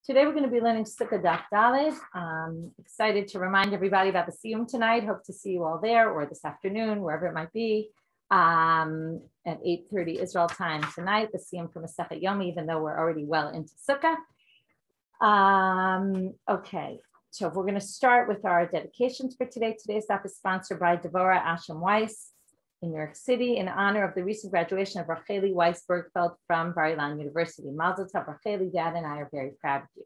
Today we're going to be learning Sukkah Daf Daled. Excited to remind everybody about the Siyum tonight. Hope to see you all there or this afternoon, wherever it might be, at 8:30 Israel time tonight. The Siyum from Masechet Yomi, even though we're already well into Sukkah. Okay, so we're going to start with our dedications for today. Today's Daf is sponsored by Devorah Ashem Weiss in New York City in honor of the recent graduation of Racheli Weiss-Bergfeld from Bar-Ilan University. Mazel tov, Racheli, Dad and I are very proud of you.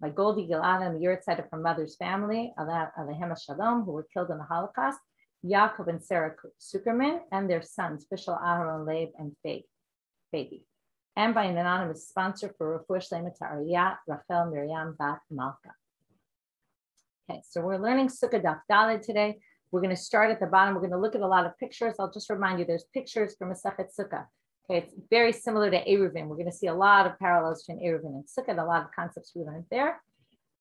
My Goldie Gilad and the Yurtzeit from mother's family, Alehem Shalom, who were killed in the Holocaust, Yaakov and Sarah Zuckerman, and their sons, Fishel, Aharon, Leib, and Fady. And by an anonymous sponsor for Refuah Shlema to Ariyah, Rachel Miriam Bat Malka. Okay, so we're learning Sukkah Daf Daled today. We're going to start at the bottom. We're going to look at a lot of pictures. I'll just remind you, there's pictures from Masechet Sukkah. Okay, it's very similar to Eruvin. We're going to see a lot of parallels between Eruvin and Sukkah, a lot of concepts we learned there.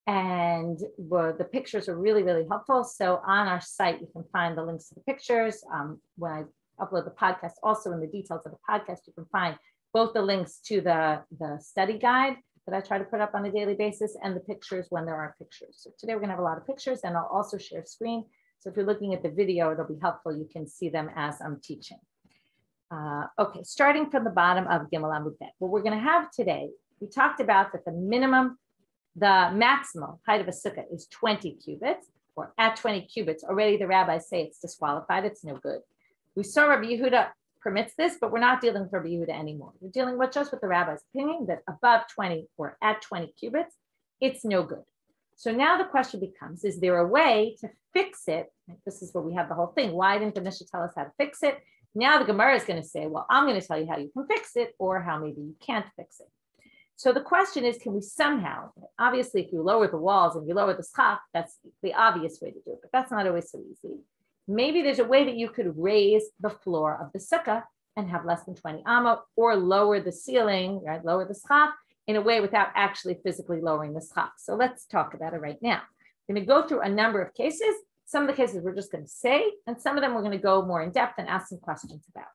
And the pictures are really, really helpful. So on our site, you can find the links to the pictures. When I upload the podcast, also in the details of the podcast, you can find both the links to the study guide that I try to put up on a daily basis and the pictures when there are pictures. So today we're going to have a lot of pictures, and I'll also share screen. So if you're looking at the video, it'll be helpful. You can see them as I'm teaching. Okay, starting from the bottom of Gimel Amud Bet. What we're going to have today, we talked about that the maximal height of a sukkah is 20 cubits, or at 20 cubits. Already the rabbis say it's disqualified. It's no good. We saw Rabbi Yehuda permits this, but we're not dealing with Rabbi Yehuda anymore. We're dealing with just with the rabbi's opinion that above 20 or at 20 cubits, it's no good. So now the question becomes, is there a way to fix it? This is where we have the whole thing. Why didn't the Mishnah tell us how to fix it? Now the Gemara is going to say, well, I'm going to tell you how you can fix it or how maybe you can't fix it. So the question is, can we somehow, obviously, if you lower the walls and you lower the schach, that's the obvious way to do it, but that's not always so easy. Maybe there's a way that you could raise the floor of the sukkah and have less than 20 amma, or lower the ceiling, right? Lower the schach in a way without actually physically lowering the schach. So let's talk about it right now. We're going to go through a number of cases. Some of the cases we're just going to say, and some of them we're going to go more in depth and ask some questions about.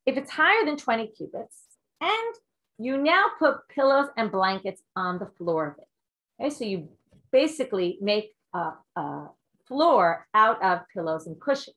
If it's higher than 20 cubits, and you now put pillows and blankets on the floor of it. Okay, so you basically make a floor out of pillows and cushions.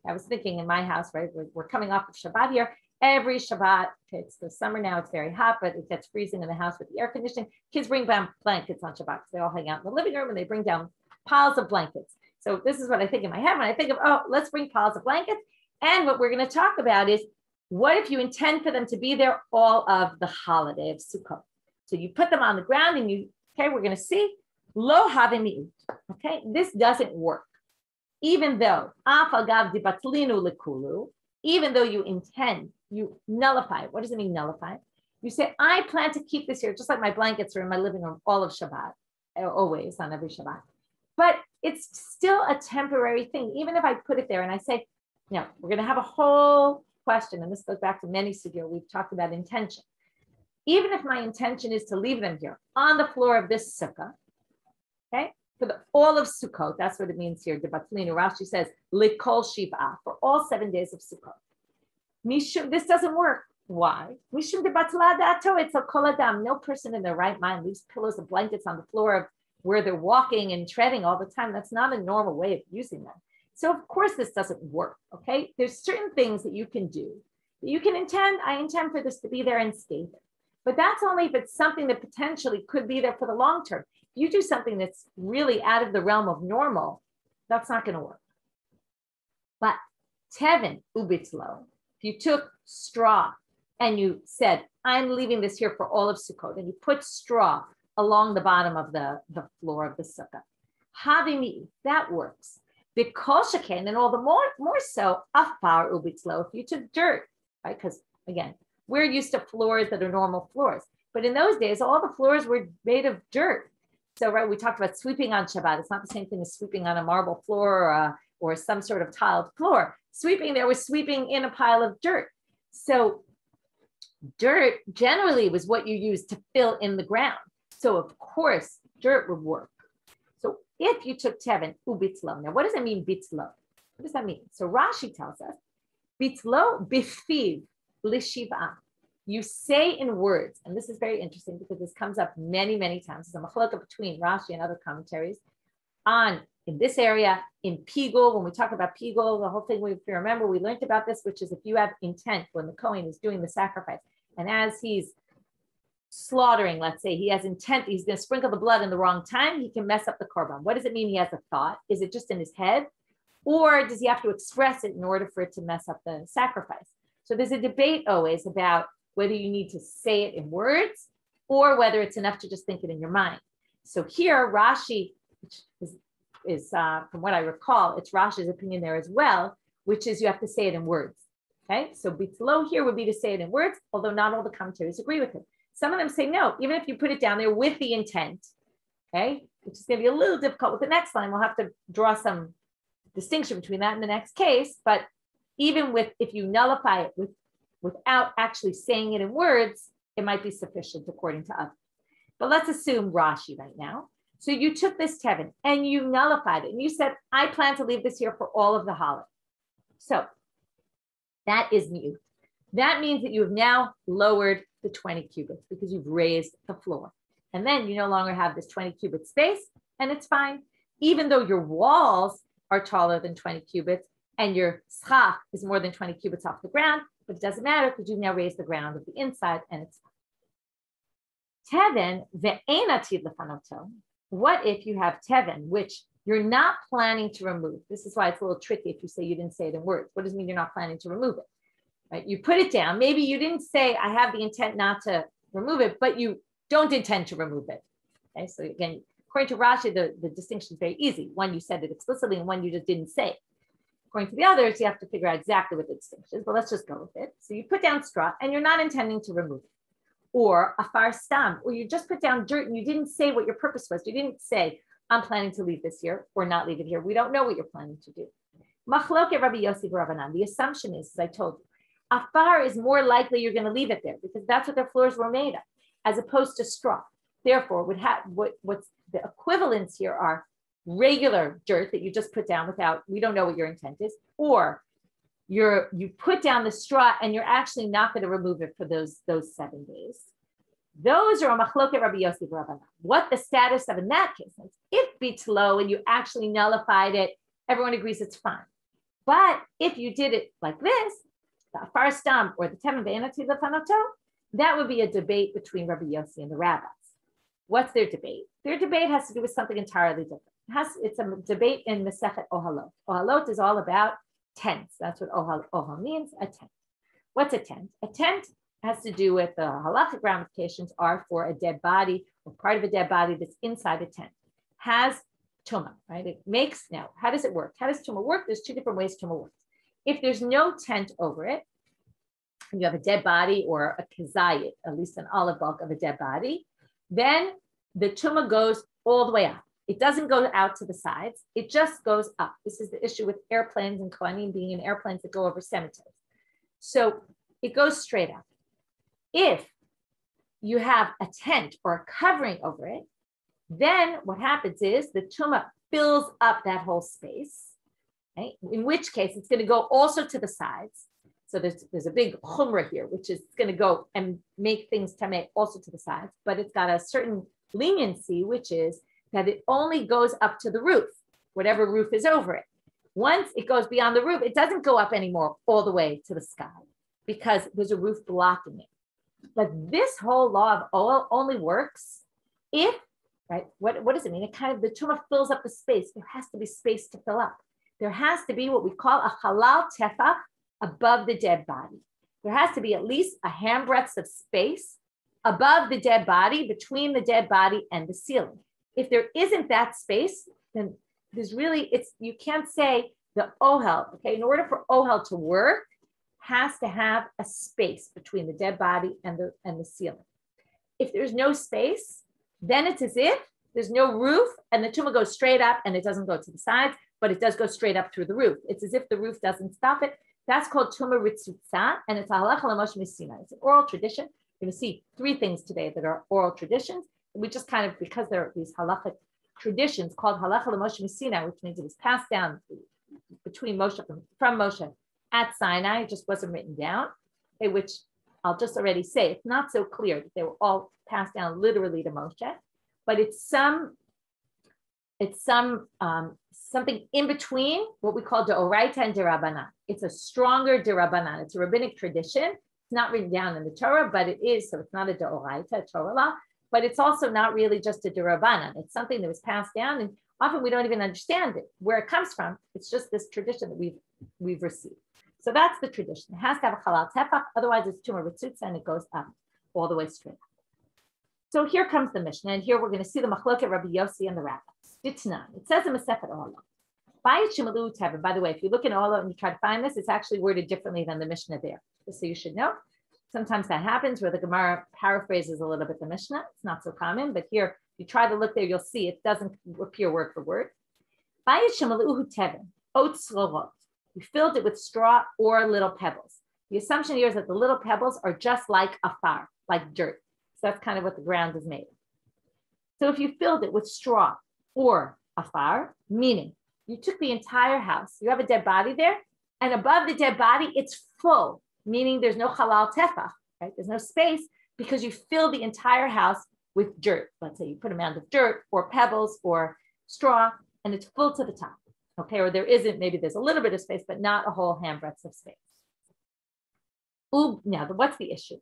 I was thinking in my house, right, we're coming off of Shabbat here. Every Shabbat, okay, it's the summer now, it's very hot, but it gets freezing in the house with the air conditioning. Kids bring down blankets on Shabbat because they all hang out in the living room and they bring down piles of blankets. So this is what I think in my head when I think of, oh, let's bring piles of blankets. And what we're going to talk about is, what if you intend for them to be there all of the holiday of Sukkot? So you put them on the ground and okay, we're going to see, lo havim, okay, this doesn't work. Even though, even though you intend, you nullify it. What does it mean, nullify it? You say, I plan to keep this here, just like my blankets are in my living room all of Shabbat, always on every Shabbat. But it's still a temporary thing. Even if I put it there and I say, no, we're going to have a whole question, and this goes back to many Sukkot, we've talked about intention. Even if my intention is to leave them here on the floor of this Sukkah, okay, for all of Sukkot, that's what it means here. The Batlinu Rashi says, Likol Shiv'ah, for all 7 days of Sukkot. Mishum, this doesn't work. Why? Mishum de Batla Dato, it's a kol adam. No person in their right mind leaves pillows and blankets on the floor of where they're walking and treading all the time. That's not a normal way of using them. So of course this doesn't work, okay? There's certain things that you can do. You can intend, I intend for this to be there and stay there. But that's only if it's something that potentially could be there for the long term. If you do something that's really out of the realm of normal, that's not going to work. But Tevin ubitzlo, if you took straw and you said, I'm leaving this here for all of Sukkot, and you put straw along the bottom of the floor of the sukkah, havimi, that works. Because and all the more so, afar ubitzlo, if you took dirt, right? Because again, we're used to floors that are normal floors. But in those days, all the floors were made of dirt. So, right, we talked about sweeping on Shabbat. It's not the same thing as sweeping on a marble floor or some sort of tiled floor. Sweeping there was sweeping in a pile of dirt. So dirt generally was what you used to fill in the ground. So of course, dirt would work. So if you took Tevin, ubitzlo. Now, what does that mean, bitzlo? What does that mean? So Rashi tells us, bitzlo bifiv l'shiva. You say in words, and this is very interesting because this comes up many, many times. There's a machlokah between Rashi and other commentaries on in this area, in Pigul, when we talk about Pigul, the whole thing, if you remember, we learned about this, which is if you have intent when the Kohen is doing the sacrifice, and as he's slaughtering, let's say he has intent, he's going to sprinkle the blood in the wrong time, he can mess up the korban. What does it mean he has a thought? Is it just in his head? Or does he have to express it in order for it to mess up the sacrifice? So there's a debate always about whether you need to say it in words or whether it's enough to just think it in your mind. So here, Rashi, which is from what I recall, it's Rashi's opinion there as well, which is you have to say it in words. Okay, so bitlo here would be to say it in words, although not all the commentators agree with it. Some of them say no, even if you put it down there with the intent, okay, which is going to be a little difficult with the next line. We'll have to draw some distinction between that and the next case. But even with, if you nullify it without actually saying it in words, it might be sufficient according to others. But let's assume Rashi right now. So you took this tevin and you nullified it and you said, I plan to leave this here for all of the holiday. So that is mute. That means that you have now lowered the 20 cubits because you've raised the floor. And then you no longer have this 20 cubit space and it's fine. Even though your walls are taller than 20 cubits and your schach is more than 20 cubits off the ground, but it doesn't matter because you've now raised the ground of the inside and it's fine. Tevin ve'enatid lefanoto. What if you have tevin, which you're not planning to remove? This is why it's a little tricky if you say you didn't say it in words. What does it mean you're not planning to remove it? Right? You put it down. Maybe you didn't say, I have the intent not to remove it, but you don't intend to remove it. Okay, so again, according to Rashi, the distinction is very easy. One, you said it explicitly, and one, you just didn't say it. According to the others, you have to figure out exactly what the distinction is, but let's just go with it. So you put down straw, and you're not intending to remove it. Or a far stam, or you just put down dirt, and you didn't say what your purpose was. You didn't say, I'm planning to leave this here, or not leave it here. We don't know what you're planning to do. Machloket Rabbi Yossi Rabbanan. The assumption is, as I told you, afar is more likely you're going to leave it there because that's what their floors were made of, as opposed to straw. Therefore, what's the equivalents here are regular dirt that you just put down without, we don't know what your intent is, or you put down the straw and you're actually not going to remove it for those 7 days. Those are a machloket Rabbi Yossi Rabbanan. What the status of in that case is, if bitlo and you actually nullified it, everyone agrees it's fine. But if you did it like this, the afar stam or the tevin ve'enatid lefanoto, that would be a debate between Rabbi Yossi and the rabbis. What's their debate? Their debate has to do with something entirely different. It's a debate in Masechet Ohalot. Ohalot is all about tents. That's what ohal means, a tent. What's a tent? A tent has to do with the halachic ramifications are for a dead body or part of a dead body that's inside a tent. Has tumah, right? It makes, now, how does it work? How does tumah work? There's 2 different ways tumah works. If there's no tent over it, and you have a dead body or a kazayit, at least an olive bulk of a dead body, then the tumah goes all the way up. It doesn't go out to the sides. It just goes up. This is the issue with airplanes and kohanim being in airplanes that go over cemeteries. So it goes straight up. If you have a tent or a covering over it, then what happens is the tumah fills up that whole space. Right? In which case, it's going to go also to the sides. So there's a big chumrah here, which is going to go and make things tameh also to the sides. But it's got a certain leniency, which is that it only goes up to the roof, whatever roof is over it. Once it goes beyond the roof, it doesn't go up anymore all the way to the sky because there's a roof blocking it. But this whole law of oil only works if, right, what does it mean? It kind of, the tumah fills up the space. There has to be space to fill up. There has to be what we call a halal tefach above the dead body. There has to be at least a handbreadth of space above the dead body, between the dead body and the ceiling. If there isn't that space, then there's really, you can't say the ohel, okay? In order for ohel to work, has to have a space between the dead body and the ceiling. If there's no space, then it's as if there's no roof and the tumah goes straight up and it doesn't go to the sides, but it does go straight up through the roof. It's as if the roof doesn't stop it. That's called tumah ritzutza, and it's a halacha l'moshe misina. It's an oral tradition. You're going to see 3 things today that are oral traditions. We just kind of, because there are these halachic traditions called halacha l'moshe misina, which means it was passed down between Moshe, from Moshe at Sinai, it just wasn't written down. okay, which I'll just already say, it's not so clear that they were all passed down literally to Moshe, but it's something in between what we call Deoraita and Derabanan. It's a stronger Derabanan. It's a rabbinic tradition. It's not written down in the Torah, but it is, so it's not a Deoraita, a Torah law, but it's also not really just a Derabanan. It's something that was passed down, and often we don't even understand it, where it comes from. It's just this tradition that we've received. So that's the tradition. It has to have a halal tefach, otherwise it's tumor ritzutza, and it goes up all the way straight. So here comes the Mishnah, and here we're going to see the machloket Rabbi Yossi and the rabbis. It says in Masechet Ola. By the way, if you look in Ola and you try to find this, it's actually worded differently than the Mishnah there. Just so you should know. Sometimes that happens where the Gemara paraphrases a little bit the Mishnah. It's not so common, but here, if you try to look there, you'll see it doesn't appear word for word. We filled it with straw or little pebbles. The assumption here is that the little pebbles are just like afar, like dirt. So that's kind of what the ground is made of. So if you filled it with straw or afar, meaning you took the entire house, you have a dead body there, and above the dead body, it's full, meaning there's no halal tefach, right? There's no space because you fill the entire house with dirt. Let's say you put a mound of dirt or pebbles or straw, and it's full to the top. Okay, or there isn't, maybe there's a little bit of space, but not a whole handbreadth of space. Ooh, now, what's the issue?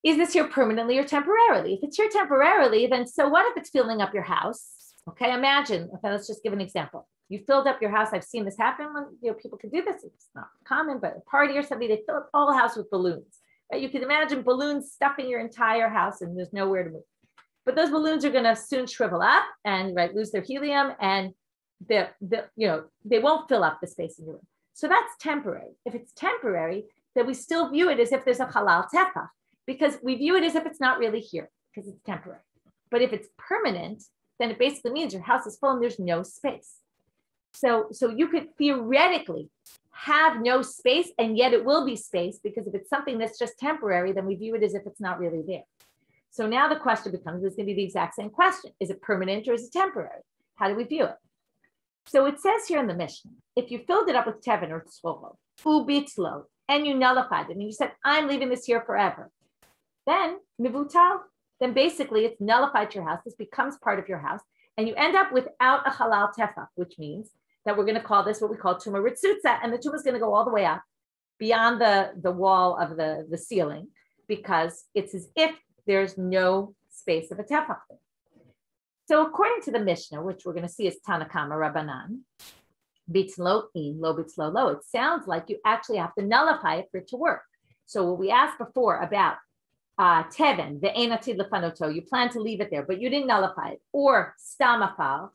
Is this here permanently or temporarily? If it's here temporarily, then so what if it's filling up your house? Okay, imagine, okay, let's just give an example. You filled up your house. I've seen this happen when people can do this. It's not common, but a party or something, they fill up all the house with balloons. Right? You can imagine balloons stuffing your entire house and there's nowhere to move. But those balloons are going to soon shrivel up and lose their helium, and they won't fill up the space in your room. So that's temporary. If it's temporary, then we still view it as if there's a halal tefach, because we view it as if it's not really here because it's temporary. But if it's permanent, then it basically means your house is full and there's no space. So you could theoretically have no space, and yet it will be space, because if it's something that's just temporary, then we view it as if it's not really there. So now the question becomes, it's going to be the exact same question. Is it permanent or is it temporary? How do we view it? So it says here in the Mishnah, if you filled it up with teven or tzvolo, ubitzlo, and you nullified it, and you said, I'm leaving this here forever, then mivutal, then basically it's nullified your house. This becomes part of your house, and you end up without a halal tefach, which means that we're going to call this what we call tumor ritzutza, and the tumor is going to go all the way up beyond the wall of the ceiling, because it's as if there's no space of a tefach. So according to the Mishnah, which we're going to see is Tanakama Rabbanan, bitzlo in, lo bitzlo lo, it sounds like you actually have to nullify it for it to work. So what we asked before about teven, the einatid lefanoto, you plan to leave it there, but you didn't nullify it, or stamafal,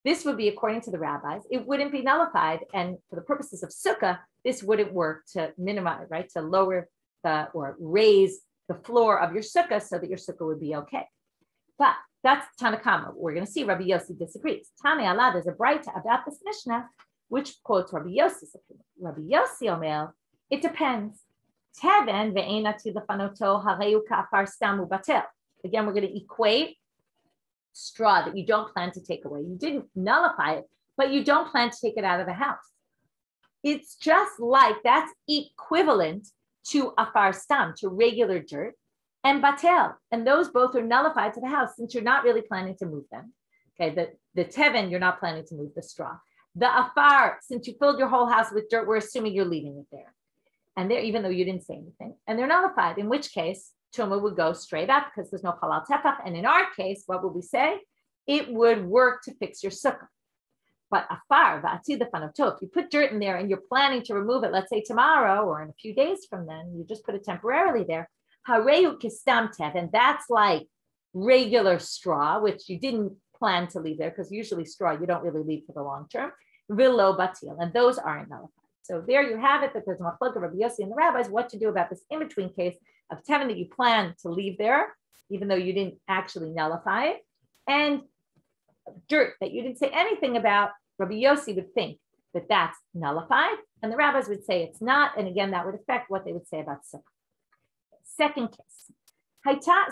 this would be, according to the rabbis, it wouldn't be nullified, and for the purposes of Sukkah, this wouldn't work to minimize, right, to lower or raise the floor of your Sukkah so that your Sukkah would be okay. But that's Tanakama. We're going to see Rabbi Yossi disagrees. Tane Allah, there's a braita about this Mishnah, which quotes Rabbi Yossi's opinion. Rabbi Yossi Omer, it depends. Teven ve'enati lefanoto hareu ka'afar stam ubatel. Again, we're going to equate straw that you don't plan to take away. You didn't nullify it, but you don't plan to take it out of the house. It's just like that's equivalent to afar stam, to regular dirt, and batel, and those both are nullified to the house since you're not really planning to move them. Okay, the teven, you're not planning to move the straw. The afar, since you filled your whole house with dirt, we're assuming you're leaving it there. And there, even though you didn't say anything, and they're nullified, in which case Tumah would go straight up because there's no halal tefach. And in our case, what would we say? It would work to fix your sukkah. But afar, va'atid lefanoto, if you put dirt in there and you're planning to remove it, let's say tomorrow or in a few days from then, you just put it temporarily there. Hareu kistam tev, and that's like regular straw, which you didn't plan to leave there, because usually straw you don't really leave for the long term. Vilo batil, and those aren't nullified. So there you have it, that there's a machlok of Rabbi Yossi and the rabbis what to do about this in-between case of teven that you plan to leave there, even though you didn't actually nullify it, and dirt that you didn't say anything about. Rabbi Yossi would think that that's nullified, and the rabbis would say it's not, and again, that would affect what they would say about sukkah. Second case.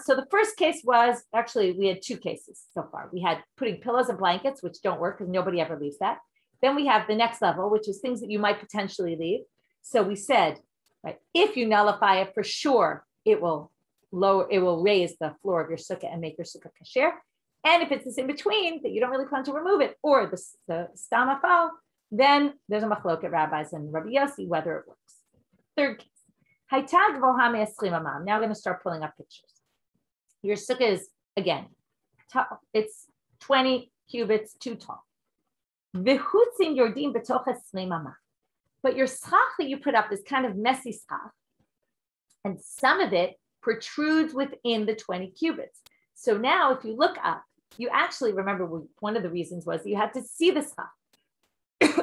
So the first case was, actually, we had two cases so far. We had putting pillows and blankets, which don't work because nobody ever leaves that. Then we have the next level, which is things that you might potentially leave. So we said right? If you nullify it, for sure, it will raise the floor of your sukkah and make your sukkah kasher. And if it's this in between that you don't really plan to remove it, or the stam afal, then there's a machloket rabbis and Rabbi Yossi whether it works. Third case. Now we're going to start pulling up pictures. Your sukkah is, again, it's 20 cubits too tall. But your schach that you put up is kind of messy schach, and some of it protrudes within the 20 cubits. So now if you look up, you actually remember one of the reasons was you had to see the schach.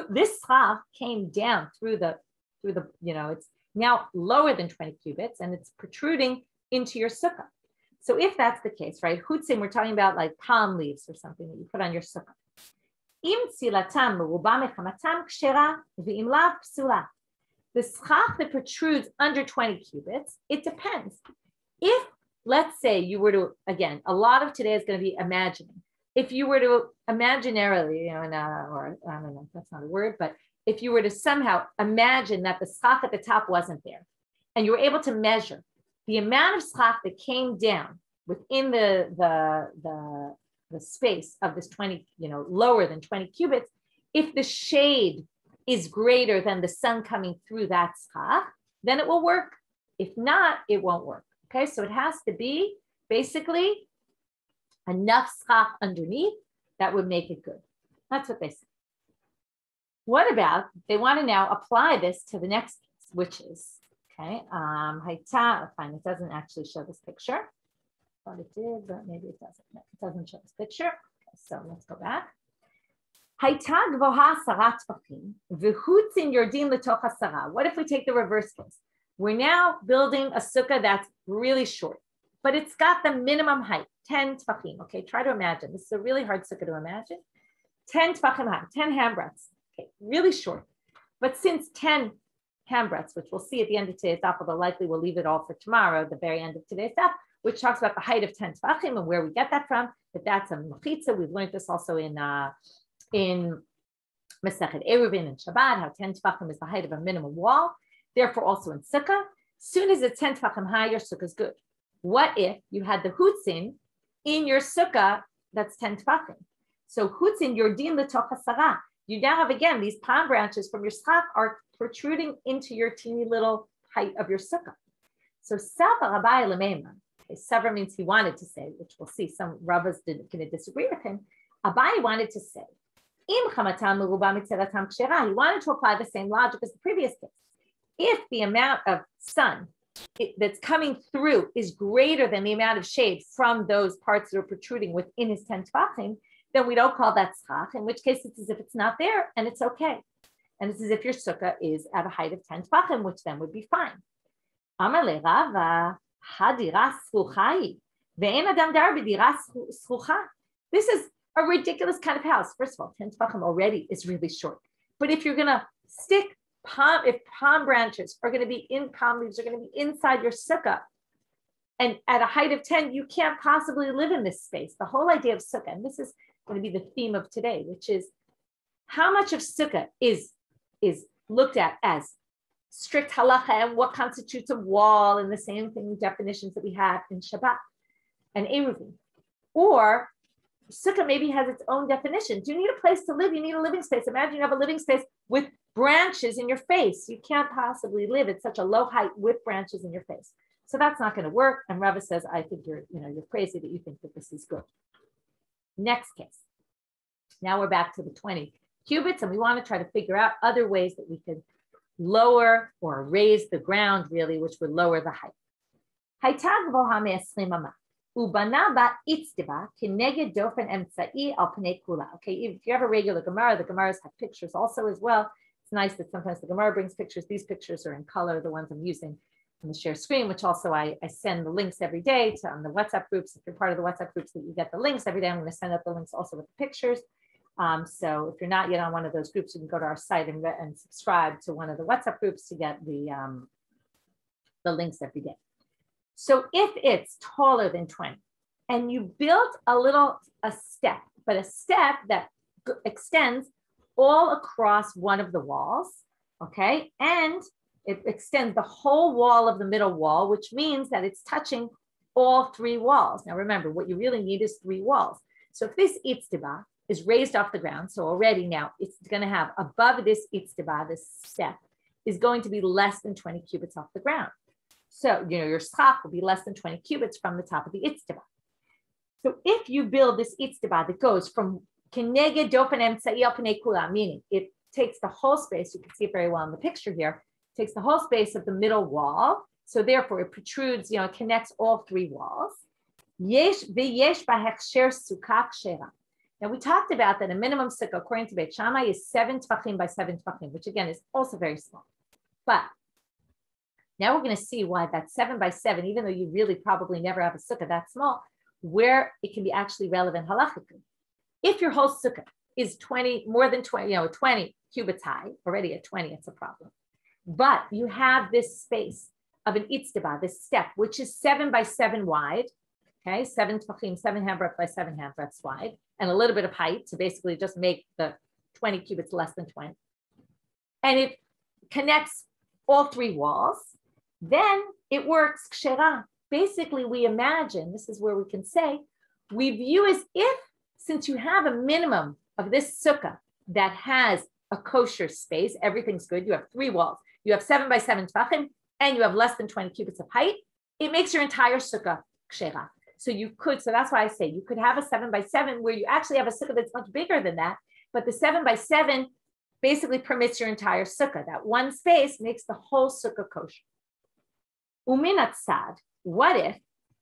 This schach came down through the, it's now lower than 20 cubits and it's protruding into your sukkah. So if that's the case, right, hutzim, we're talking about like palm leaves or something that you put on your sukkah. The schach that protrudes under 20 cubits, it depends. If, let's say you were to, again, a lot of today is going to be imagining. If you were to imaginarily, or I don't know if that's not a word, but if you were to somehow imagine that the schach at the top wasn't there, and you were able to measure the amount of schach that came down within the space of this 20, lower than 20 cubits, if the shade is greater than the sun coming through that schach, then it will work. If not, it won't work. Okay, so it has to be basically enough schach underneath that would make it good. That's what they say. What about, they want to now apply this to the next case, which is, okay, fine, it doesn't actually show this picture. Thought it did, but maybe it doesn't. No, it doesn't show this picture. Okay, so let's go back. What if we take the reverse case? We're now building a sukkah that's really short, but it's got the minimum height, 10 tefachim. Okay, try to imagine. This is a really hard sukkah to imagine. 10 tefachim high, 10 handbreadths. Okay, really short. But since 10 handbreadths, which we'll see at the end of today's daf, although likely we'll leave it all for tomorrow, the very end of today's daf, which talks about the height of 10 tefachim and where we get that from, that that's a mechitza. We've learned this also in Masechet Eruvin and Shabbat, how 10 tefachim is the height of a minimum wall. Therefore, also in sukkah, soon as it's 10 tefachim high, your sukkah is good. What if you had the hutzin in your sukkah that's 10 tefachim? So hutzin, your din l'toch hasara. You now have, again, these palm branches from your schach are protruding into your teeny little height of your sukkah. So Sava Rabbi Lemema, Sever means he wanted to say, which we'll see, some rabbis didn't disagree with him. Abai wanted to say, he wanted to apply the same logic as the previous case. If the amount of sun that's coming through is greater than the amount of shade from those parts that are protruding within his 10 tefachim, then we don't call that schach, in which case it's as if it's not there and it's okay. And it's as if your sukkah is at a height of 10 tefachim, which then would be fine. Amale Rava, hadira schuchai, ve'en adam dar b'dira schucha. This is a ridiculous kind of house. First of all, 10 tefachim already is really short. But if you're going to stick if palm branches are going to be in, palm leaves are going to be inside your sukkah, and at a height of 10, you can't possibly live in this space. The whole idea of sukkah, and this is going to be the theme of today, which is how much of sukkah is looked at as strict halacha and what constitutes a wall, and the same thing definitions that we have in Shabbat and Eruvin. Or sukkah maybe has its own definition. Do you need a place to live? You need a living space. Imagine you have a living space with branches in your face. You can't possibly live at such a low height with branches in your face. So that's not going to work. And Rava says, I think you're crazy that you think that this is good. Next case. Now we're back to the 20 cubits, and we want to try to figure out other ways that we could lower or raise the ground, really, which would lower the height. Okay, if you have a regular Gemara, the Gemaras have pictures also as well. It's nice that sometimes the Gemara brings pictures. These pictures are in color, the ones I'm using on the share screen, which also I send the links every day to on the WhatsApp groups. If you're part of the WhatsApp groups, that you get the links every day. I'm going to send out the links also with the pictures. So if you're not yet on one of those groups, you can go to our site and subscribe to one of the WhatsApp groups to get the links every day. So if it's taller than 20 and you built a step, but a step that extends all across one of the walls, okay, and It extends the whole wall of the middle wall, which means that it's touching all three walls. Now remember, what you really need is three walls. So if this itztiba is raised off the ground, so already now it's going to have above this itztiba, this step, is going to be less than 20 cubits off the ground. So, your schach will be less than 20 cubits from the top of the itztiba. So if you build this itztiba that goes from keneged dofen emtzai al pnei kula, meaning it takes the whole space, you can see it very well in the picture here, takes the whole space of the middle wall. So therefore it protrudes, it connects all three walls. Yesh v'yesh b'hechsher sukkah kshera. Now we talked about that a minimum sukkah according to Beit Shammai is 7 tvachim by 7 tvachim, which again is also very small. But now we're going to see why that 7 by 7, even though you really probably never have a sukkah that small, where it can be actually relevant halachically. If your whole sukkah is 20, more than 20, 20 cubits high, already at 20, it's a problem. But you have this space of an itztiba, this step, which is 7 by 7 wide, okay, 7 tvachim, 7 handbreadth by 7 handbreadths wide, and a little bit of height to basically just make the 20 cubits less than 20. And it connects all three walls, then it works kshera. Basically, we imagine, this is where we can say, we view as if, since you have a minimum of this sukkah that has a kosher space, everything's good, you have three walls, you have 7 by 7 tvachim, and you have less than 20 cubits of height, it makes your entire sukkah kshera. So that's why I say you could have a 7 by 7 where you actually have a sukkah that's much bigger than that, but the 7 by 7 basically permits your entire sukkah. That one space makes the whole sukkah kosher. Uminat sad, what if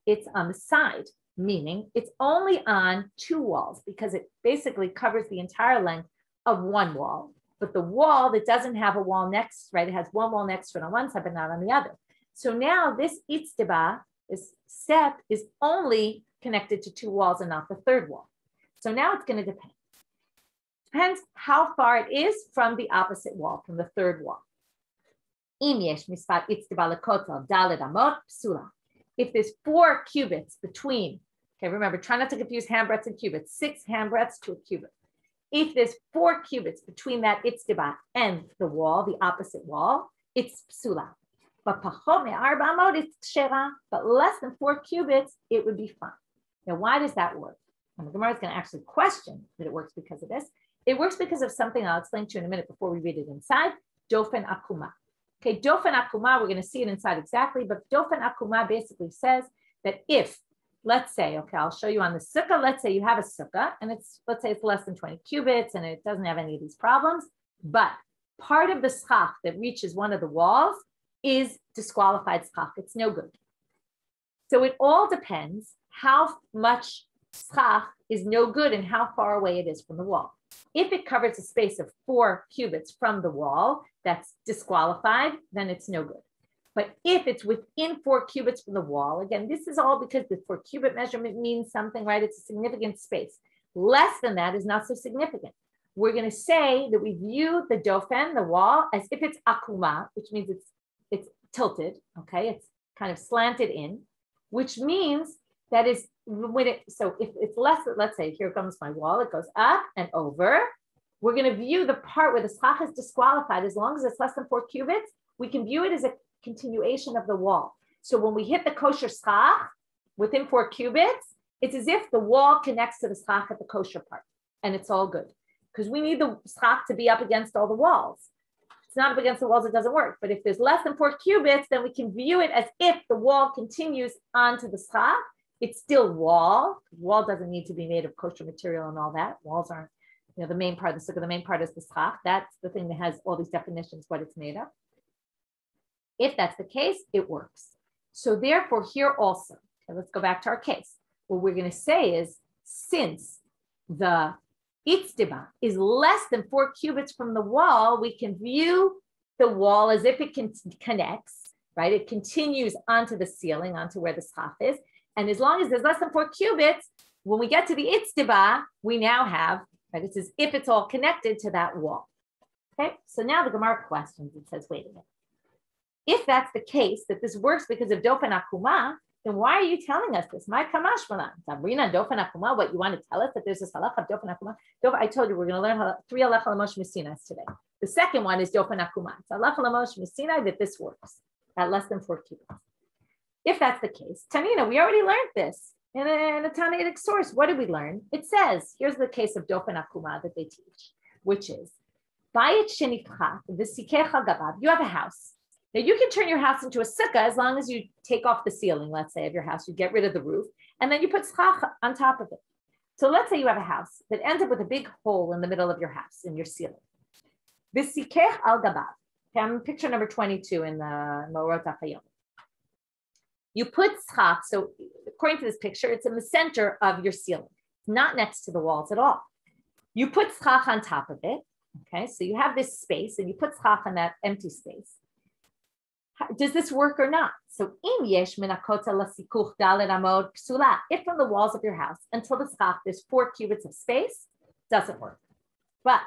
it's on the side, meaning it's only on two walls because it basically covers the entire length of one wall, but the wall that doesn't have a wall next, right? It has one wall next to it on one side, but not on the other. So now this itztiba, this step, is only connected to two walls and not the third wall. So now it's going to depend. Depends how far it is from the opposite wall, from the third wall. If there's 4 cubits between, okay, remember, try not to confuse handbreadths and cubits, 6 handbreadths to a cubit. If there's 4 cubits between that itztiba and the wall, the opposite wall, it's psula. But pachot me'arba amot, it's kshera. But less than 4 cubits, it would be fine. Now, why does that work? And the Gemara is going to actually question that it works because of this. It works because of something I'll explain to you in a minute before we read it inside. Dofen akuma. Okay, dofen akuma, we're going to see it inside exactly, but dofen akuma basically says that if, let's say, okay, I'll show you on the sukkah, let's say you have a sukkah, and let's say it's less than 20 cubits, and it doesn't have any of these problems, but part of the schach that reaches one of the walls is disqualified schach. It's no good. So it all depends how much schach is no good and how far away it is from the wall. If it covers a space of 4 cubits from the wall, that's disqualified, then it's no good. But if it's within 4 cubits from the wall, again, this is all because the 4 cubit measurement means something, right? It's a significant space. Less than that is not so significant. We're going to say that we view the dofen, the wall, as if it's akuma, which means it's tilted, okay? It's kind of slanted in, which means that is when it, so if it's less, let's say here comes my wall, it goes up and over. We're going to view the part where the schach is disqualified. As long as it's less than 4 cubits, we can view it as a continuation of the wall. So when we hit the kosher schach within 4 cubits, it's as if the wall connects to the schach at the kosher part, and it's all good. Because we need the schach to be up against all the walls. If it's not up against the walls, it doesn't work. But if there's less than 4 cubits, then we can view it as if the wall continues onto the schach. It's still wall. Wall doesn't need to be made of kosher material and all that. Walls aren't, the main part of the sukkah. The main part is the schach. That's the thing that has all these definitions, what it's made of. If that's the case, it works. So therefore, here also, okay, let's go back to our case. What we're going to say is, since the itztiba is less than 4 cubits from the wall, we can view the wall as if it connects, right? It continues onto the ceiling, onto where the schach is. And as long as there's less than 4 cubits, when we get to the itztiba, we now have, right, it's as if it's all connected to that wall. Okay, so now the Gemara questions. It says, wait a minute. If that's the case, that this works because of dofen akuma, then why are you telling us this? My kamash malan. Sabrina, dofen akuma, what you want to tell us that there's this halach of dofen akuma? I told you we're going to learn 3 halach al Moshe Messinas today. The second one is dofen akuma. It's halacha l'moshe misinai that this works at less than 4 cubits. If that's the case, Tanina, we already learned this in a Tanaitic source. What did we learn? It says, here's the case of dofen akuma that they teach, which is, bayit shenifcha v'sikecha gabav. You have a house. Now you can turn your house into a sukkah as long as you take off the ceiling, let's say, of your house. You get rid of the roof, and then you put schach on top of it. So let's say you have a house that ends up with a big hole in the middle of your house, in your ceiling. V'sikech al gabav. Okay, picture number 22 in the Maorot HaYom. You put schach, so according to this picture, it's in the center of your ceiling, not next to the walls at all. You put schach on top of it. Okay, so you have this space, and you put schach on that empty space. Does this work or not? So, if from the walls of your house until the schach there's 4 cubits of space, doesn't work. But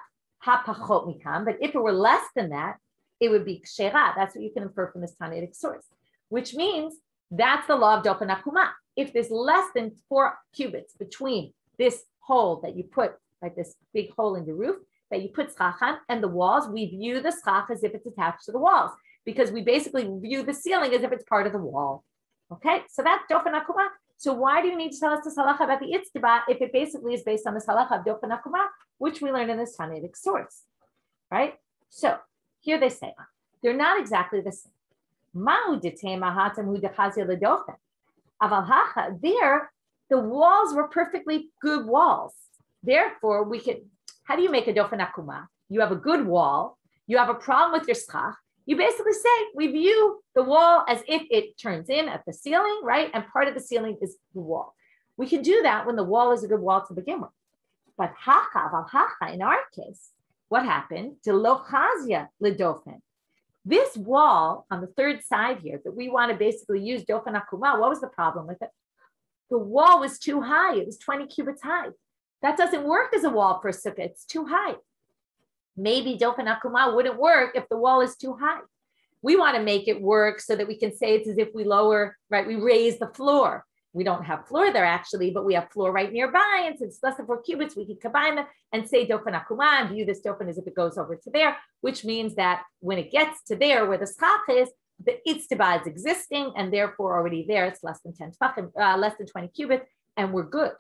if it were less than that, it would be kshera. That's what you can infer from this Tanaitic source, which means that's the law of dofen akuma. If there's less than 4 cubits between this hole that you put, like this big hole in the roof, that you put schach on, and the walls, we view the schach as if it's attached to the walls, because we basically view the ceiling as if it's part of the wall. Okay, so that's dofen akuma. So why do you need to tell us this halacha about the itztiba if it basically is based on this halacha of dofen akuma, which we learned in this Tanaitic source, right? So here they say, they're not exactly the same. There, the walls were perfectly good walls. Therefore, we could, how do you make a dofen akuma? You have a good wall, you have a problem with your schach. You basically say, we view the wall as if it turns in at the ceiling, right? And part of the ceiling is the wall. We can do that when the wall is a good wall to begin with. But in our case, what happened? This wall on the third side here that we want to basically use dofen akuma, what was the problem with it? The wall was too high. It was 20 cubits high. That doesn't work as a wall for a sukkah. It's too high. Maybe dofen akuma wouldn't work if the wall is too high. We want to make it work so that we can say it's as if we lower, right? We raise the floor. We don't have floor there actually, but we have floor right nearby. And since it's less than 4 cubits, we can combine them and say dofen akuma and view this dofen as if it goes over to there, which means that when it gets to there where the schach is, the itztiba is existing and therefore already there. It's less than 10 tefachim, less than 20 cubits, and we're good.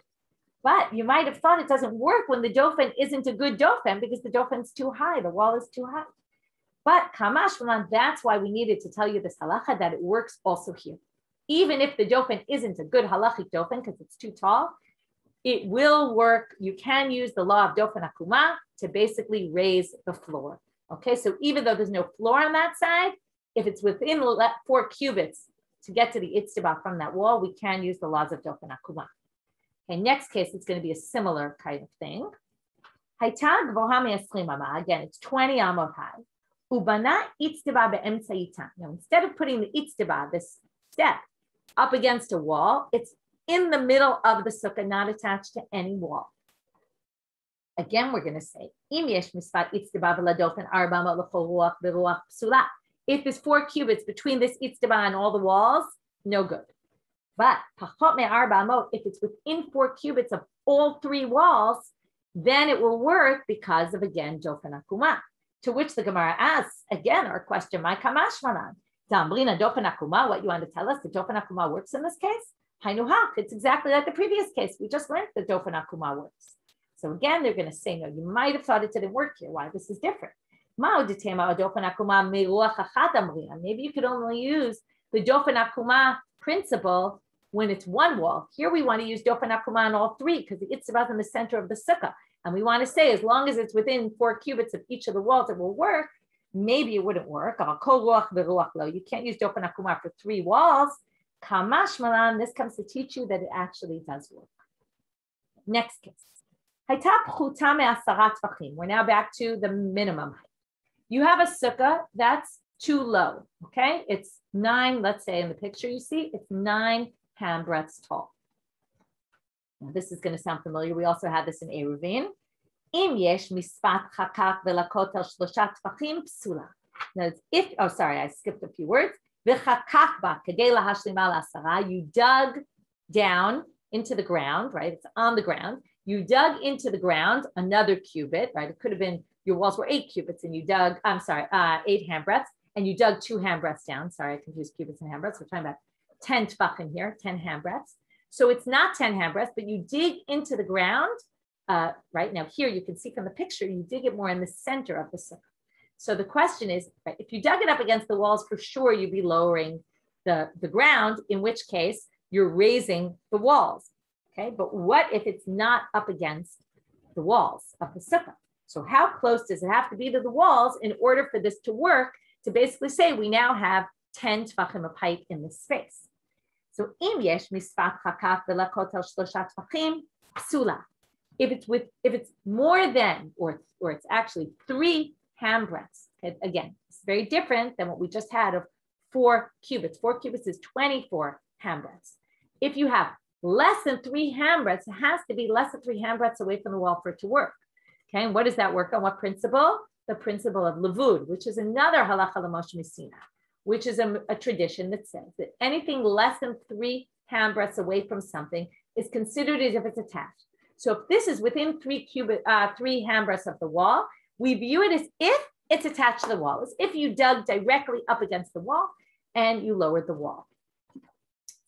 But you might have thought it doesn't work when the dofen isn't a good dofen because the dofen's too high, the wall is too high. But kamash malan, that's why we needed to tell you this halacha that it works also here. Even if the dofen isn't a good halachic dofen because it's too tall, it will work. You can use the law of dofen akuma to basically raise the floor. Okay, so even though there's no floor on that side, if it's within 4 cubits to get to the itztiba from that wall, we can use the laws of dofen akuma. Okay, next case, it's going to be a similar kind of thing. Again, it's 20 amot high. Now, instead of putting the itztiba, this step, up against a wall, it's in the middle of the sukkah, not attached to any wall. Again, we're going to say, if there's 4 cubits between this itztiba and all the walls, no good. But if it's within 4 cubits of all 3 walls, then it will work because of, again, dofen akuma. To which the Gemara asks, again, our question, my kamash manan. Dambrina dofen akuma, what you want to tell us, the dofen akuma works in this case? Hainuhach, it's exactly like the previous case. We just learned that dofen akuma works. So again, they're going to say, no, you might have thought it didn't work here. Why? This is different. Maybe you could only use the dofen akuma principle when it's one wall. Here we want to use dofen akuma on all 3 because the itztiba is in the center of the sukkah. And we want to say, as long as it's within 4 cubits of each of the walls, it will work. Maybe it wouldn't work. You can't use dofen akuma for 3 walls. Kamash malan, this comes to teach you that it actually does work. Next case. We're now back to the minimum height. You have a sukkah that's too low, okay? It's 9, let's say in the picture you see, it's 9 handbreadths tall. Now, this is going to sound familiar. We also had this in Eruvin. Now, I skipped a few words. You dug down into the ground, right? It's on the ground. You dug into the ground another cubit, right? It could have been your walls were 8 cubits and you dug, 8 handbreadths, and you dug 2 handbreadths down. Sorry, I confused cubits and handbreadths. We're talking about 10 tefachim here, 10 handbreadths. So it's not 10 handbreadths, but you dig into the ground. Right now, here you can see from the picture, you dig it more in the center of the sukkah. So the question is, right, if you dug it up against the walls, for sure you'd be lowering the ground, in which case you're raising the walls. Okay, but what if it's not up against the walls of the sukkah? So how close does it have to be to the walls in order for this to work, to basically say we now have 10 tefachim of height in this space? So im yesh misfat chakaf v'lakotel shlosha tefachim psula. If it's more than, or it's actually 3 handbreadths, okay, again, it's very different than what we just had of 4 cubits. 4 cubits is 24 handbreadths. If you have less than 3 handbreadths, it has to be less than 3 handbreadths away from the wall for it to work. Okay, and what does that work on? What principle? The principle of levud, which is another halacha l'Moshe Messina, which is a tradition that says that anything less than 3 handbreadths away from something is considered as if it's attached. So if this is within 3 handbreadths of the wall, we view it as if it's attached to the wall, as if you dug directly up against the wall and you lowered the wall.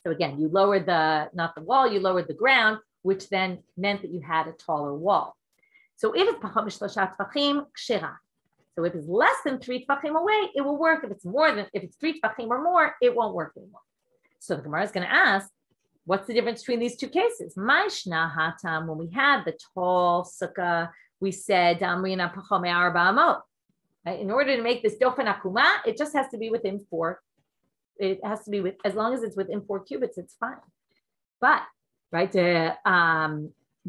So again, you lowered not the wall, you lowered the ground, which then meant that you had a taller wall. So if it's pacham shlosha tefachim, kshira. So if it's less than 3 tefachim away, it will work. If it's 3 tefachim or more, it won't work anymore. So the Gemara is going to ask, what's the difference between these 2 cases? Ma'ishna hatam, when we had the tall sukkah, we said, Amrina pacham me'arba amot. In order to make this dofen akuma, it just has to be within 4. It has to be as long as it's within 4 cubits, it's fine. But right, the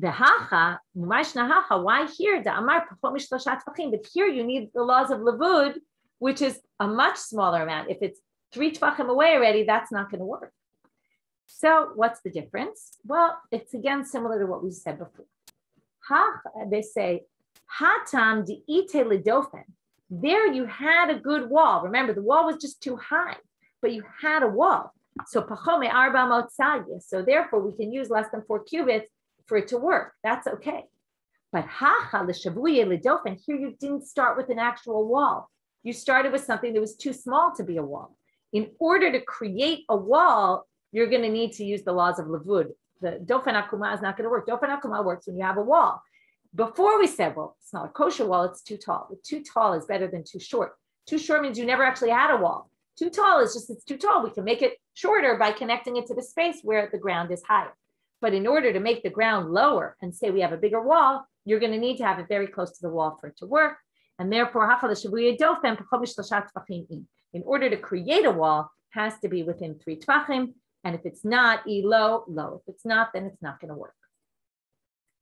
hacha, ma'ishna hacha, why here? The amar pacham shlosha tefachim, but here you need the laws of levud, which is a much smaller amount. If it's 3 tefachim away already, that's not going to work. So what's the difference? Well, it's again similar to what we said before. They say, hatam di'ite ledofen. There you had a good wall. Remember, the wall was just too high, but you had a wall. So pachome arba motzagis. So therefore, we can use less than 4 cubits for it to work. That's okay. But hacha l'shavuye ledofen. Here you didn't start with an actual wall. You started with something that was too small to be a wall. In order to create a wall, you're going to need to use the laws of levud. The dofen akuma is not going to work. Dofen akuma works when you have a wall. Before we said, well, it's not a kosher wall, it's too tall. But too tall is better than too short. Too short means you never actually had a wall. Too tall is just, it's too tall. We can make it shorter by connecting it to the space where the ground is higher. But in order to make the ground lower and say we have a bigger wall, you're going to need to have it very close to the wall for it to work. And therefore, in order to create a wall, has to be within 3 tefachim. And if it's not, low. If it's not, then it's not going to work.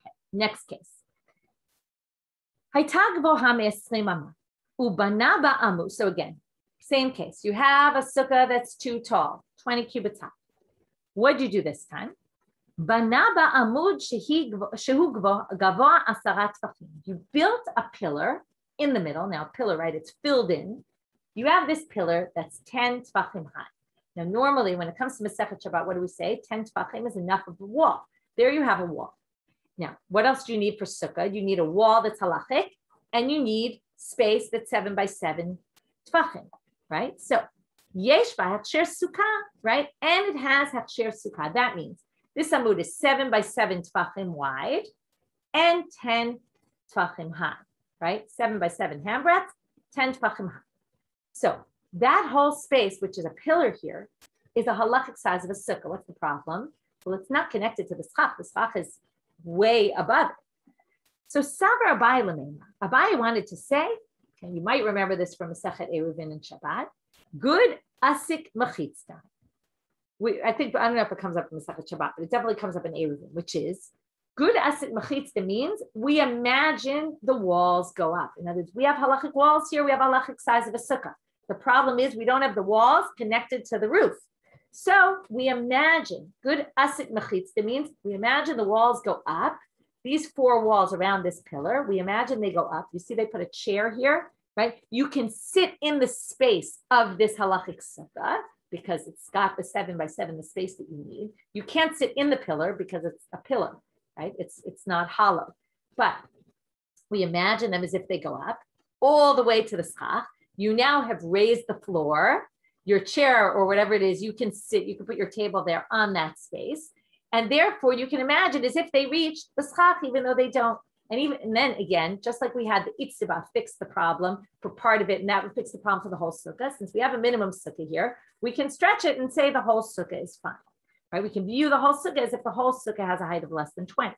Okay. Next case. So again, same case. You have a sukkah that's too tall, 20 cubits high. What did you do this time? You built a pillar in the middle. Now, pillar, right? It's filled in. You have this pillar that's 10 tefachim high. Now, normally, when it comes to Masechet Shabbat, what do we say? 10 tefachim is enough of a wall. There you have a wall. Now, what else do you need for sukkah? You need a wall that's halachic, and you need space that's 7 by 7 tefachim, right? So, yesh v'hachsher sukkah, right? And it has hachsher sukkah. That means this amud is 7 by 7 tefachim wide and 10 tefachim high, right? 7 by 7 handbreadths, 10 tefachim high. So, that whole space, which is a pillar here, is a halachic size of a sukkah. What's the problem? Well, it's not connected to the schach. The schach is way above it. So Savar Abai Lamema. Abai wanted to say, and you might remember this from Masechet Eruvin and Shabbat, good asik machitzta. I don't know if it comes up in Masechet Shabbat, but it definitely comes up in Eruvin, which is good asik machitzta means we imagine the walls go up. In other words, we have halachic walls here, we have halachic size of a sukkah. The problem is we don't have the walls connected to the roof. So we imagine, good asit mechitzta means we imagine the walls go up. These 4 walls around this pillar, we imagine they go up. You see they put a chair here, right? You can sit in the space of this halachic sukkah because it's got the 7 by 7, the space that you need. You can't sit in the pillar because it's a pillar, right? It's not hollow. But We imagine them as if they go up all the way to the schach. You now have raised the floor, your chair or whatever it is, you can sit, you can put your table there on that space. And therefore you can imagine as if they reach the schach, even though they don't. And then again, just like we had the itzibah fix the problem for part of it, and that would fix the problem for the whole sukkah. Since we have a minimum sukkah here, we can stretch it and say the whole sukkah is fine, right? We can view the whole sukkah as if the whole sukkah has a height of less than 20.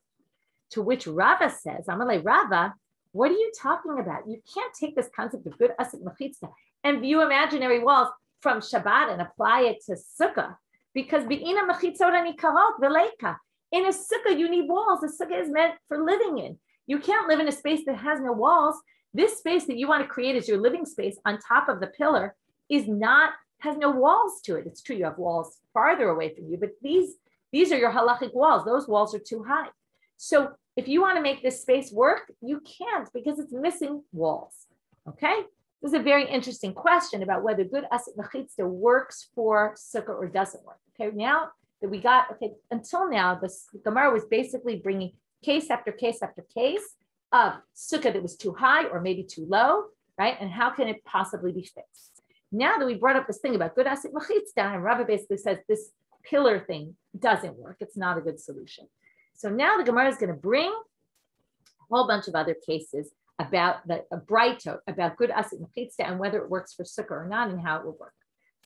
To which Rava says, Amalei Rava, what are you talking about? You can't take this concept of good asik mechitza and view imaginary walls from Shabbat and apply it to sukkah, because be'ina mechitzot anikarot v'leika. In a sukkah, you need walls. The sukkah is meant for living in. You can't live in a space that has no walls. This space that you want to create as your living space on top of the pillar has no walls to it. It's true you have walls farther away from you, but these are your halachic walls. Those walls are too high. So if you want to make this space work, you can't because it's missing walls. Okay? This is a very interesting question about whether good asik mechitza works for sukkah or doesn't work. Okay, now that we got, until now, the Gemara was basically bringing case after case after case of sukkah that was too high or maybe too low, right? And how can it possibly be fixed? Now that we brought up this thing about good asik mechitza, and Rabbi basically says this pillar thing doesn't work. It's not a good solution. So now the Gemara is going to bring a whole bunch of other cases about a brightot, about good asik mechitza and whether it works for sukkah or not and how it will work.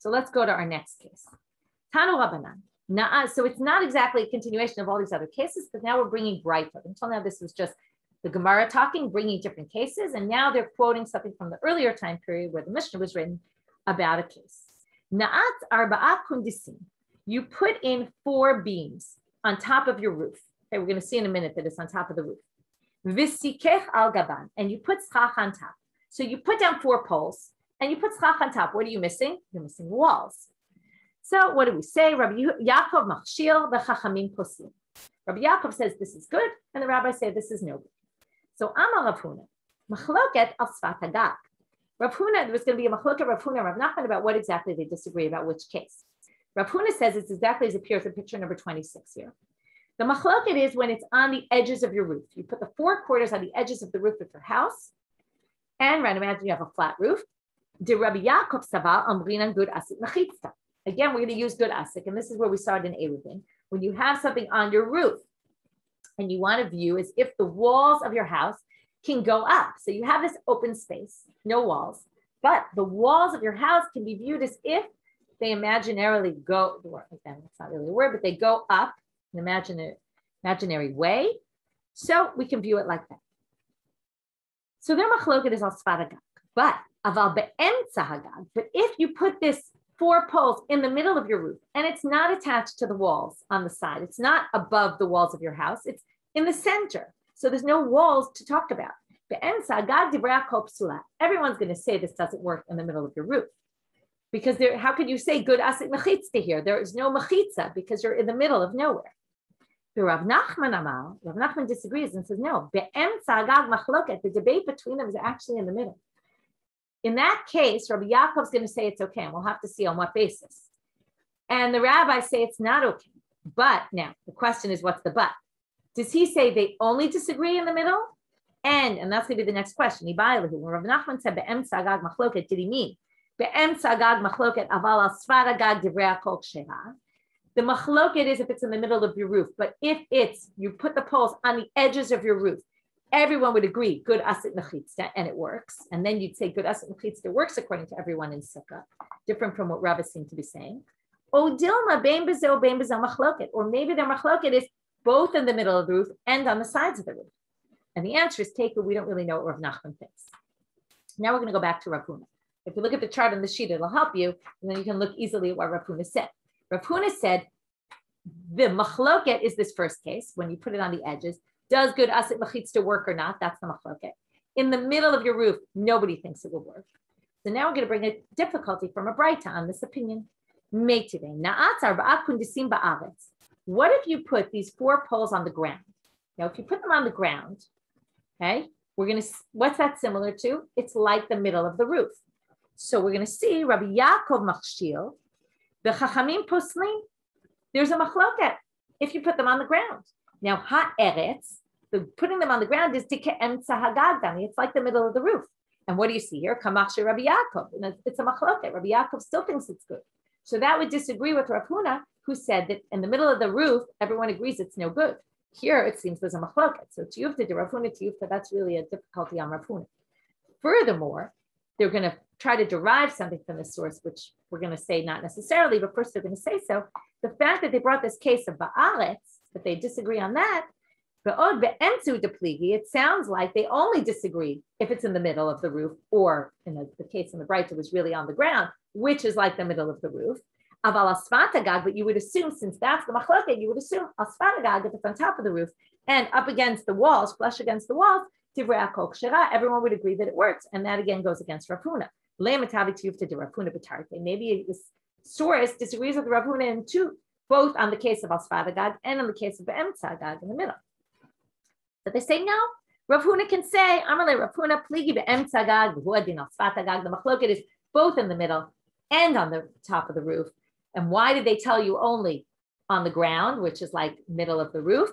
So let's go to our next case. Tanu Rabbanan. So it's not exactly a continuation of all these other cases, but now we're bringing brightot. Until now, this was just the Gemara talking, bringing different cases, and now they're quoting something from the earlier time period where the Mishnah was written about a case. Na'at arba'a kundisim. You put in 4 beams on top of your roof. Okay, we're going to see in a minute that it's on top of the roof. V'sikech al gaban, and you put schach on top. So you put down 4 poles, and you put schach on top. What are you missing? You're missing walls. So what do we say? Rabbi Yaakov machshir v'chachamim posim. Rabbi Yaakov says this is good, and the rabbis say this is no good. So Amar Rav Huna, machloket al sfat hagag. Rav Huna, there was going to be a machloket Rav Huna and Rav Nachman about what exactly they disagree about which case. Rav Huna says it's exactly as appears in picture number 26 here. The machloket is when it's on the edges of your roof. You put the 4 quarters on the edges of the roof of your house, and right, imagine you have a flat roof. De Rabbi Yaakov Saba Amrinan good asik mechitza. Again, we're going to use good asik, and this is where we started in Eruvin. When you have something on your roof, and you want to view as if the walls of your house can go up. So you have this open space, no walls, but the walls of your house can be viewed as if they imaginarily go, again, that's not really a word, but they go up an imaginary way. So we can view it like that. So their machloket is al sfat hagag, but aval be'emtza hagag. But if you put this 4 poles in the middle of your roof and it's not attached to the walls on the side, it's not above the walls of your house, it's in the center. So there's no walls to talk about. Be'emtza hagag divrei kol psula. Everyone's going to say this doesn't work in the middle of your roof. Because how could you say good asik mechitza here? There is no mechitza because you're in the middle of nowhere. Rav Nachman disagrees and says, no, be'emtza hagag machloket, the debate between them is actually in the middle. In that case, Rabbi Yaakov's going to say it's okay, and we'll have to see on what basis. And the rabbis say it's not okay. But now, the question is, what's the but? Does he say they only disagree in the middle? And that's going to be the next question. When Rabbi Nachman said be'emtza hagag machloket, did he mean be'emtza hagag machloket aval al sfat hagag divrei kol ksheha? The machloket is if it's in the middle of your roof, but if you put the poles on the edges of your roof, everyone would agree, good asik mechitza, and it works. And then you'd say good asik mechitza works according to everyone in Sukkah, different from what rabbis seem to be saying. O dilma bein bezel machloket, or maybe their machloket is both in the middle of the roof and on the sides of the roof. And the answer is take, but we don't really know what Rav Nachman thinks. Now we're going to go back to Rav Huna. If you look at the chart on the sheet, it'll help you, and then you can look easily at what Rav Huna said. Rav Huna said, the machloket is this first case, when you put it on the edges. Does good asik mechitza work or not? That's the machloket. In the middle of your roof, nobody thinks it will work. So now we're going to bring a difficulty from a braita on this opinion. What if you put these 4 poles on the ground? Now, if you put them on the ground, okay, what's that similar to? It's like the middle of the roof. So we're going to see Rabbi Yaakov machshir, the chachamim poslim. There's a machloket if you put them on the ground. Now, ha'eretz, putting them on the ground is Tike'emtza Hagagdami. It's like the middle of the roof. And what do you see here? Kamachshi Rabbi Yaakov. And it's a machloket. Rabbi Yaakov still thinks it's good. So that would disagree with Rav Huna, who said that in the middle of the roof, everyone agrees it's no good. Here, it seems there's a machloket. So Tiyufta to Rav Huna, Tiyufta, that's really a difficulty on Rav Huna. Furthermore, they're going to try to derive something from this source, which we're going to say not necessarily, but first they're going to say so. The fact that they brought this case of Ba'aretz, that they disagree on that, it sounds like they only disagree if it's in the middle of the roof, or in the case in the Bright, it was really on the ground, which is like the middle of the roof. But you would assume, since that's the machloket, you would assume asfatagag, if it's on top of the roof and up against the walls, flush against the walls, everyone would agree that it works. And that again goes against Rav Huna. Maybe this source disagrees with Rav Huna in two, both on the case of asfatagag and on the case of be'emtzagag in the middle. But they say no. Rav Huna can say, Amalei Rav Huna, pligi be'emtzagag, v'huadin asfatagag. The machloket is both in the middle and on the top of the roof. And why did they tell you only on the ground, which is like middle of the roof?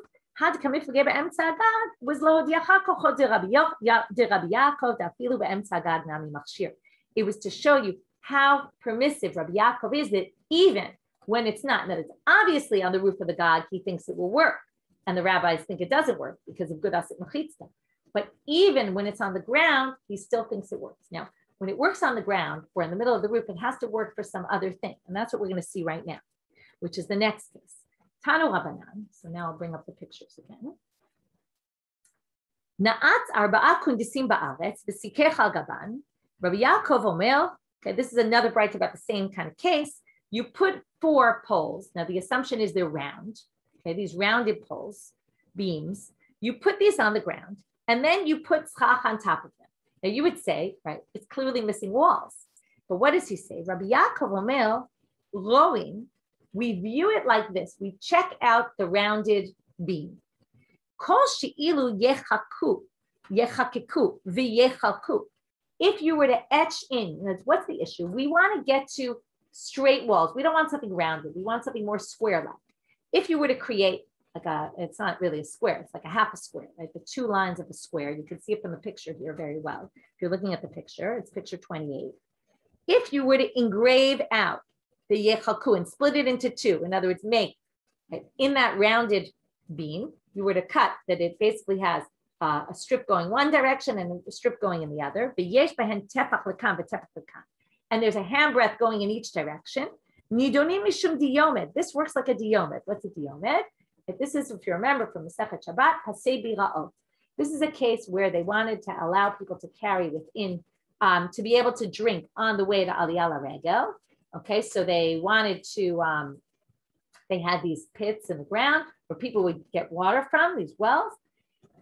It was to show you how permissive Rabbi Yaakov is, that even when it's not, that it's obviously on the roof of the Gag, he thinks it will work. And the rabbis think it doesn't work because of Gudas Mechitzta. But even when it's on the ground, he still thinks it works. Now, when it works on the ground or in the middle of the roof, it has to work for some other thing. And that's what we're going to see right now, which is the next case. Tanu Rabbanan. So now I'll bring up the pictures again. Na'at arba'a kundisim ba'aretz v'sikech al gaban. Rabbi Yaakov Omer. Okay, this is another bright about the same kind of case. You put 4 poles. Now the assumption is they're round. Okay, these rounded poles, beams. You put these on the ground, and then you put tzchach on top of them. Now you would say, right, it's clearly missing walls. But what does he say? Rabbi Yaakov Omer, rowing, we view it like this. We check out the rounded beam. Kol she'ilu yechaku v'yechalku. If you were to etch in, what's the issue? We want to get to straight walls. We don't want something rounded. We want something more square-like. If you were to create it's not really a square, it's like a half a square, right? The 2 lines of a square. You can see it from the picture here very well. If you're looking at the picture, it's picture 28. If you were to engrave out the yechalku and split it into 2, in other words, make, right, in that rounded beam, you were to cut that it basically has a strip going one direction and a strip going in the other. And there's a handbreadth going in each direction. This works like a diyomed. What's a diyomed? This is, if you remember from the Sechet Shabbat, Hasei Bira'ot. This is a case where they wanted to allow people to carry within, to be able to drink on the way to Aliyah L'Regel. Okay, so they wanted to, they had these pits in the ground where people would get water from, these wells,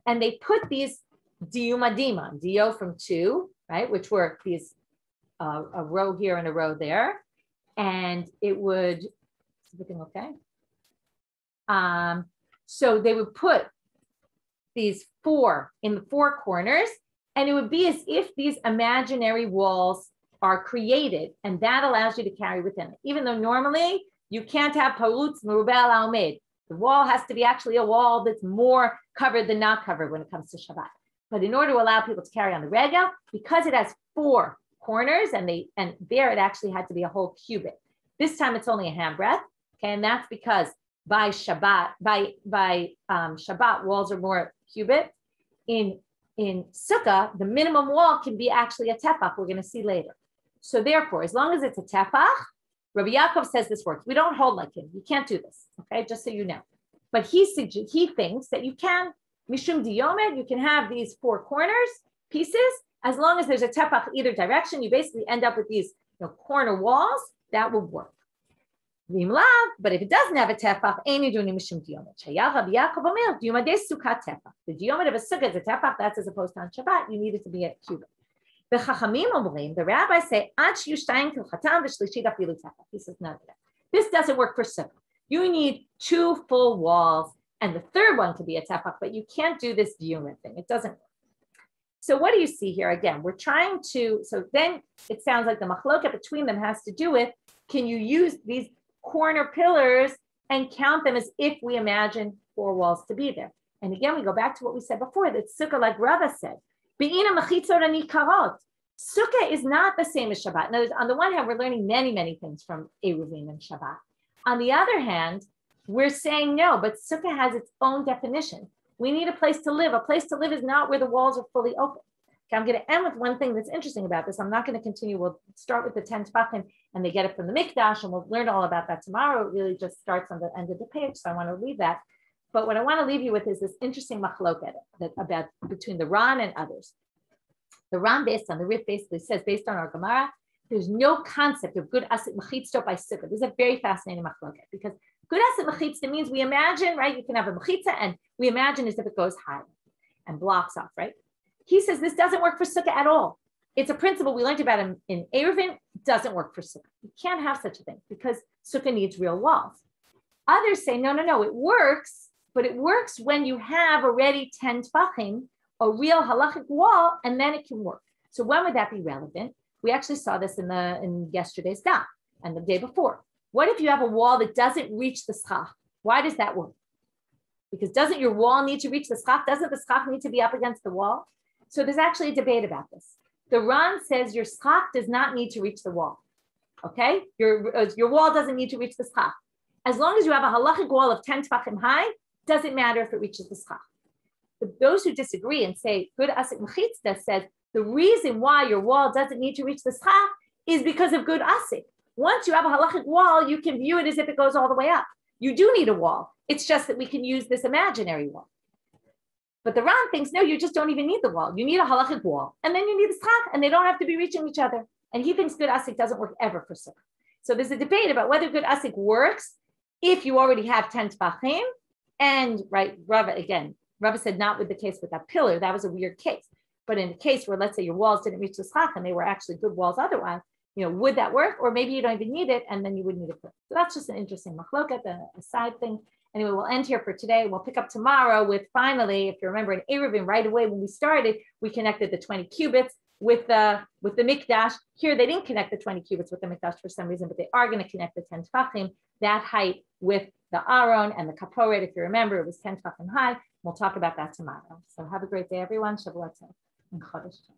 and they put these diyumadim on, diyo from 2, right, which were these, a row here and a row there, and it would, is everything okay? So they would put these 4 in the 4 corners, and it would be as if these imaginary walls are created, and that allows you to carry within it. Even though normally you can't have parutz merubah al almed. The wall has to be actually a wall that's more covered than not covered when it comes to Shabbat. But in order to allow people to carry on the regel, because it has 4 corners, and there it actually had to be a whole cubit. This time it's only a handbreadth, okay, and that's because by Shabbat, Shabbat walls are more cubit. In Sukkah, the minimum wall can be actually a tefach. We're going to see later. So therefore, as long as it's a tefach, Rabbi Yaakov says this works. We don't hold like him. You can't do this, okay? Just so you know. But he thinks that you can, mishum diyomed, you can have these 4 corners, pieces, as long as there's a tefach either direction. You basically end up with these corner walls. That will work. But if it doesn't have a tefach, the diyomed of a sukkah is a tefach. That's as opposed to on Shabbat. You need it to be a cubit. The rabbis say, he says, no, this doesn't work for sukkah. You need 2 full walls, and the 3rd one to be a tefach, but you can't do this diyomed thing. It doesn't work. So what do you see here? Again, we're trying to, so then it sounds like the machloket between them has to do with, can you use these corner pillars and count them as if we imagine 4 walls to be there? And again, we go back to what we said before, that Sukkah, like Rava said, Be'ina mechitzot ani karot. Sukkah is not the same as Shabbat. Now, on the one hand, we're learning many, many things from Eruvin and Shabbat. On the other hand, we're saying no, but Sukkah has its own definition. We need a place to live. A place to live is not where the walls are fully open. Okay, I'm going to end with one thing that's interesting about this. I'm not going to continue. We'll start with the 10 Tefachim, and they get it from the Mikdash, and we'll learn all about that tomorrow. It really just starts on the end of the page, so I want to leave that. But what I want to leave you with is this interesting machloket about between the Ran and others. The Ran, based on the Rif, basically says, based on our Gemara, there's no concept of good asik mechitzah by sukkah. This is a very fascinating machloket, because good asik mechitzah means we imagine, right? You can have a mechitzah, and we imagine as if it goes high and blocks off, right? He says this doesn't work for sukkah at all. It's a principle we learned about in Eruvin. Doesn't work for sukkah. You can't have such a thing because sukkah needs real walls. Others say no, it works, but it works when you have already 10 tefachim, a real halachic wall, and then it can work. So when would that be relevant? We actually saw this in yesterday's daf and the day before. What if you have a wall that doesn't reach the schach? Why does that work? Because doesn't your wall need to reach the schach? Doesn't the schach need to be up against the wall? So there's actually a debate about this. The Ran says your schach does not need to reach the wall. Okay? Your wall doesn't need to reach the schach. As long as you have a halachic wall of 10 tefachim high, doesn't matter if it reaches the schach. But those who disagree and say good asik mechitzah says the reason why your wall doesn't need to reach the schach is because of good asik. Once you have a halachic wall, you can view it as if it goes all the way up. You do need a wall. It's just that we can use this imaginary wall. But the Ran thinks, no, you just don't even need the wall. You need a halachic wall. And then you need the schach, and they don't have to be reaching each other. And he thinks good asik doesn't work ever for sukkah. So there's a debate about whether good asik works if you already have 10 tefachim. And right, Rava said not with the case with that pillar. That was a weird case. But in a case where, let's say, your walls didn't reach the schach and they were actually good walls otherwise, would that work? Or maybe you don't even need it, and then you wouldn't need it. So that's just an interesting machloket, a side thing. Anyway, we'll end here for today. We'll pick up tomorrow with, finally, if you remember in Eruvin, right away when we started, we connected the 20 cubits with the Mikdash. Here, they didn't connect the 20 cubits with the Mikdash for some reason, but they are going to connect the 10 tefachim, that height with the Aron and the Kaporet. If you remember, it was 10 tefachim high. We'll talk about that tomorrow. So have a great day, everyone. Shabbat Tov and Chodesh Tov.